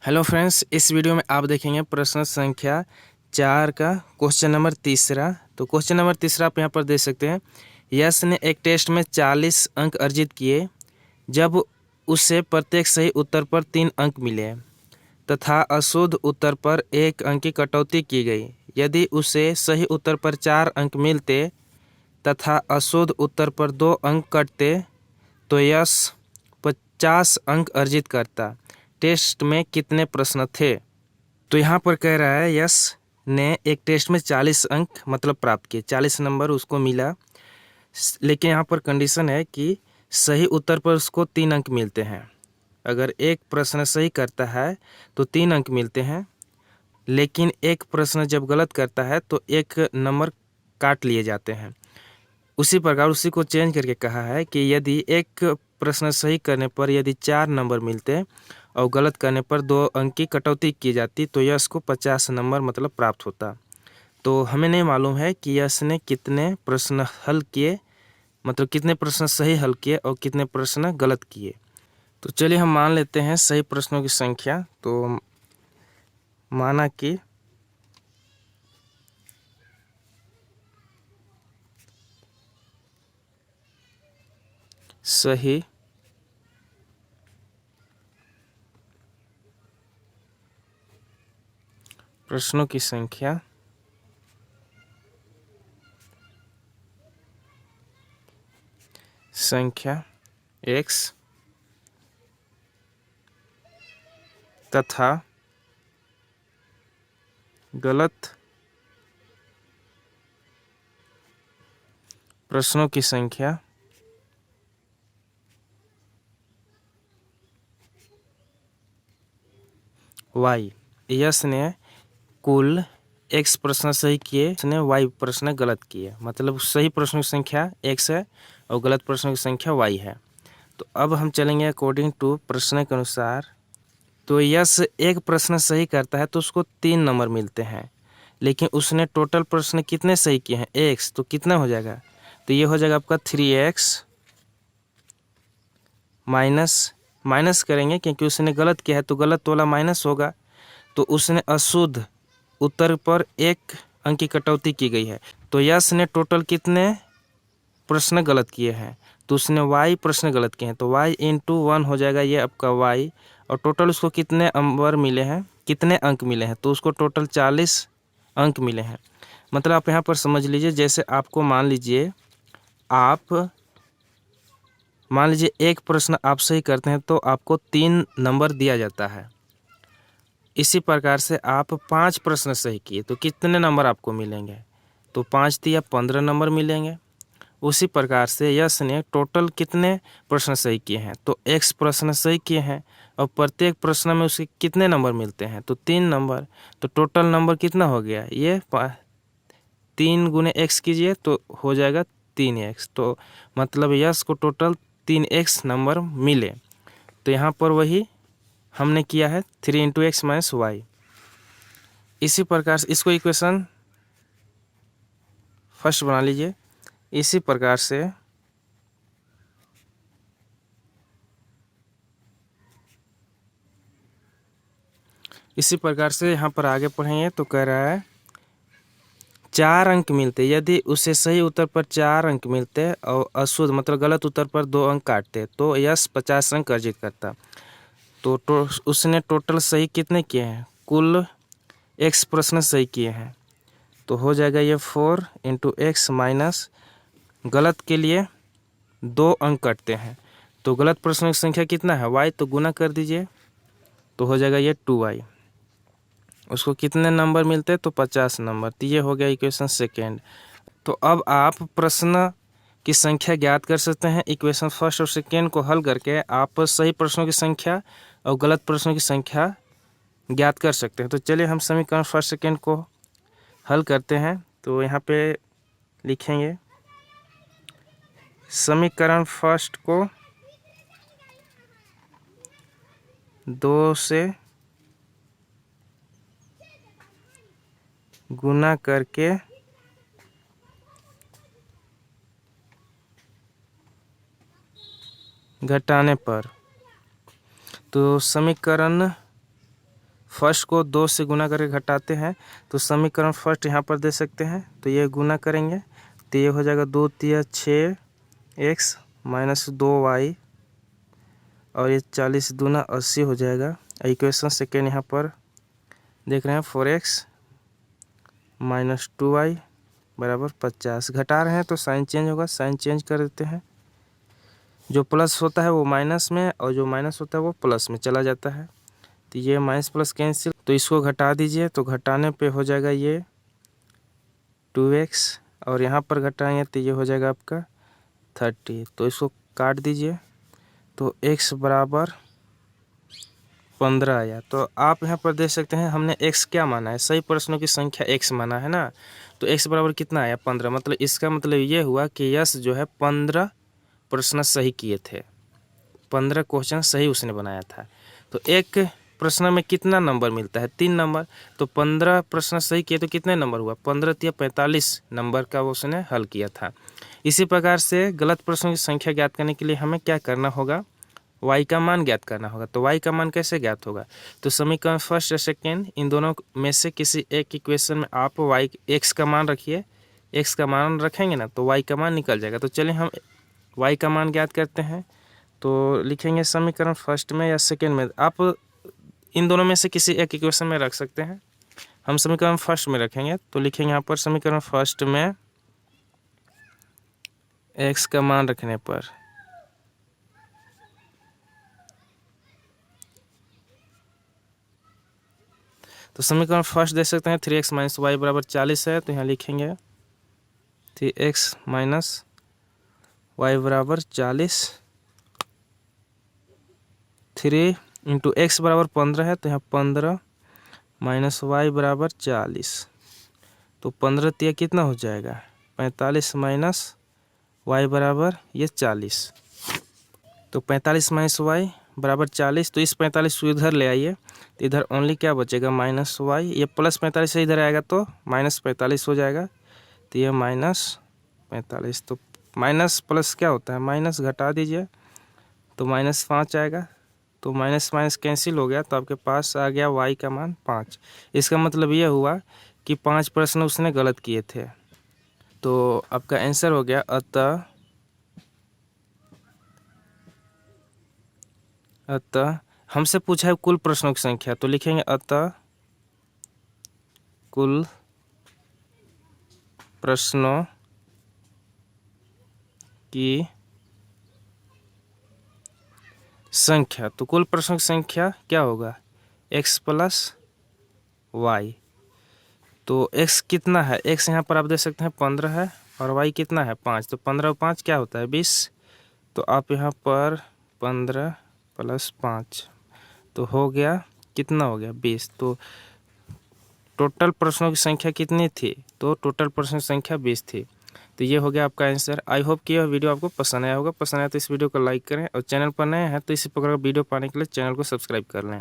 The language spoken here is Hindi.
हेलो फ्रेंड्स, इस वीडियो में आप देखेंगे प्रश्न संख्या 4 का क्वेश्चन नंबर तीसरा। तो क्वेश्चन नंबर तीसरा आप यहाँ पर देख सकते हैं। यश ने एक टेस्ट में 40 अंक अर्जित किए जब उसे प्रत्येक सही उत्तर पर 3 अंक मिले तथा अशुद्ध उत्तर पर 1 अंक की कटौती की गई। यदि उसे सही उत्तर पर 4 अंक मिलते तथा अशुद्ध उत्तर पर 2 अंक कटते तो यश 50 अंक अर्जित करता। टेस्ट में कितने प्रश्न थे? तो यहाँ पर कह रहा है यश ने एक टेस्ट में 40 अंक मतलब प्राप्त किए, 40 नंबर उसको मिला। लेकिन यहाँ पर कंडीशन है कि सही उत्तर पर उसको 3 अंक मिलते हैं। अगर एक प्रश्न सही करता है तो 3 अंक मिलते हैं, लेकिन एक प्रश्न जब गलत करता है तो 1 नंबर काट लिए जाते हैं। उसी प्रकार उसी को चेंज करके कहा है कि यदि एक प्रश्न सही करने पर यदि 4 नंबर मिलते और गलत करने पर 2 अंक की कटौती की जाती तो यश को 50 नंबर मतलब प्राप्त होता। तो हमें नहीं मालूम है कि यश ने कितने प्रश्न हल किए, मतलब कितने प्रश्न सही हल किए और कितने प्रश्न गलत किए। तो चलिए हम मान लेते हैं सही प्रश्नों की संख्या। तो माना कि सही प्रश्नों की संख्या x तथा गलत प्रश्नों की संख्या y। यश ने कुल x प्रश्न सही किए, उसने y प्रश्न गलत किए, मतलब सही प्रश्नों की संख्या x है और गलत प्रश्नों की संख्या y है। तो अब हम चलेंगे अकॉर्डिंग टू प्रश्न के अनुसार। तो यश एक प्रश्न सही करता है तो उसको 3 नंबर मिलते हैं, लेकिन उसने टोटल प्रश्न कितने सही किए हैं x, तो कितना हो जाएगा? तो ये हो जाएगा आपका 3x माइनस करेंगे क्योंकि उसने गलत किया है तो गलत वाला माइनस होगा। तो उसने अशुद्ध उत्तर पर 1 अंक की कटौती की गई है। तो यश ने टोटल कितने प्रश्न गलत किए हैं? तो उसने y प्रश्न गलत किए हैं, तो y इंटू 1 हो जाएगा ये आपका y। और टोटल उसको कितने नंबर मिले हैं, कितने अंक मिले हैं? तो उसको टोटल 40 अंक मिले हैं। मतलब आप यहाँ पर समझ लीजिए, जैसे आपको मान लीजिए एक प्रश्न आप सही करते हैं तो आपको 3 नंबर दिया जाता है। इसी प्रकार से आप 5 प्रश्न सही किए तो कितने नंबर आपको मिलेंगे? तो 5 दिया 15 नंबर मिलेंगे। उसी प्रकार से यश ने टोटल कितने प्रश्न सही किए हैं? तो x प्रश्न सही किए हैं और प्रत्येक प्रश्न में उसके कितने नंबर मिलते हैं? तो 3 नंबर। तो टोटल नंबर कितना हो गया? ये 3 गुने x कीजिए तो हो जाएगा 3x। तो मतलब यश को टोटल 3x नंबर मिले। तो यहाँ पर वही हमने किया है 3 इंटू एक्स माइनस वाई। इसी प्रकार से इसको इक्वेशन फर्स्ट बना लीजिए। इसी प्रकार से यहाँ पर आगे पढ़ेंगे तो कह रहा है 4 अंक मिलते यदि उसे सही उत्तर पर 4 अंक मिलते और अशुद्ध मतलब गलत उत्तर पर 2 अंक काटते तो यश 50 अंक अर्जित करता। तो उसने टोटल सही कितने किए हैं? कुल x प्रश्न सही किए हैं। तो हो जाएगा ये 4 इंटू एक्स माइनस गलत के लिए 2 अंक कटते हैं। तो गलत प्रश्न की संख्या कितना है? y। तो गुना कर दीजिए तो हो जाएगा ये 2y। उसको कितने नंबर मिलते हैं? तो 50 नंबर। तो ये हो गया इक्वेशन सेकेंड। तो अब आप प्रश्न की संख्या ज्ञात कर सकते हैं। इक्वेशन फर्स्ट और सेकेंड को हल करके आप सही प्रश्नों की संख्या और गलत प्रश्नों की संख्या ज्ञात कर सकते हैं। तो चलिए हम समीकरण फर्स्ट सेकेंड को हल करते हैं। तो यहाँ पे लिखेंगे समीकरण फर्स्ट को 2 से गुना करके घटाने पर, तो समीकरण फर्स्ट को 2 से गुना करके घटाते हैं तो समीकरण फर्स्ट यहाँ पर दे सकते हैं। तो ये गुना करेंगे तो ये हो जाएगा 2 तिया 6x माइनस 2y और ये 40 दूना 80 हो जाएगा। इक्वेशन सेकेंड यहाँ पर देख रहे हैं 4x माइनस 2y बराबर 50। घटा रहे हैं तो साइन चेंज होगा, साइन चेंज कर देते हैं। जो प्लस होता है वो माइनस में और जो माइनस होता है वो प्लस में चला जाता है। तो ये माइनस प्लस कैंसिल, तो इसको घटा दीजिए तो घटाने पे हो जाएगा ये 2x और यहाँ पर घटाएंगे तो ये हो जाएगा आपका 30। तो इसको काट दीजिए तो x बराबर 15 आया। तो आप यहाँ पर देख सकते हैं हमने x क्या माना है, सही प्रश्नों की संख्या x माना है ना। तो x बराबर कितना आया 15। मतलब इसका मतलब ये हुआ कि यश जो है 15 प्रश्न सही किए थे, 15 क्वेश्चन सही उसने बनाया था। तो एक प्रश्न में कितना नंबर मिलता है 3 नंबर। तो 15 प्रश्न सही किए तो कितने नंबर हुआ 15 या 45 नंबर का वो उसने हल किया था। इसी प्रकार से गलत प्रश्नों की संख्या ज्ञात करने के लिए हमें क्या करना होगा, y का मान ज्ञात करना होगा। तो y का मान कैसे ज्ञात होगा, तो समीकरण फर्स्ट या सेकेंड इन दोनों में से किसी एक इक्वेशन में आप x का मान रखिए, x का मान रखेंगे ना तो y का मान निकल जाएगा। तो चलिए हम y का मान ज्ञात करते हैं। तो लिखेंगे समीकरण फर्स्ट में या सेकेंड में, आप इन दोनों में से किसी एक इक्वेशन में रख सकते हैं। हम समीकरण फर्स्ट में रखेंगे तो लिखेंगे यहाँ पर समीकरण फर्स्ट में x का मान रखने पर तो समीकरण फर्स्ट दे सकते हैं 3x माइनस वाई बराबर 40 है। तो यहाँ लिखेंगे 3x माइनस वाई बराबर 40, 3 इंटू एक्स बराबर 15 है तो यहाँ 15 माइनस वाई बराबर 40। तो 15 तिया कितना हो जाएगा 45 माइनस वाई बराबर ये 40। तो 45 माइनस वाई बराबर 40। तो इस 45 को इधर ले आइए तो इधर ओनली क्या बचेगा माइनस वाई, ये प्लस 45 से इधर आएगा तो माइनस 45 हो जाएगा। तो ये माइनस 45, तो माइनस प्लस क्या होता है माइनस, घटा दीजिए तो माइनस 5 आएगा। तो माइनस माइनस कैंसिल हो गया तो आपके पास आ गया y का मान 5। इसका मतलब ये हुआ कि 5 प्रश्न उसने गलत किए थे। तो आपका आंसर हो गया अतः हमसे पूछा है कुल प्रश्नों की संख्या, तो लिखेंगे अतः कुल प्रश्नों की संख्या। तो कुल प्रश्नों की संख्या क्या होगा x प्लस वाई। तो x कितना है, x यहाँ पर आप देख सकते हैं 15 है और y कितना है 5। तो 15 और 5 क्या होता है 20। तो आप यहाँ पर 15 प्लस 5 तो हो गया कितना हो गया 20। तो टोटल प्रश्नों की संख्या कितनी थी, तो टोटल प्रश्नों की संख्या 20 थी। तो ये हो गया आपका आंसर। आई होप कि यह वीडियो आपको पसंद आया होगा। पसंद आया तो इस वीडियो को लाइक करें और चैनल पर नए हैं तो इसी प्रकार का वीडियो पाने के लिए चैनल को सब्सक्राइब कर लें।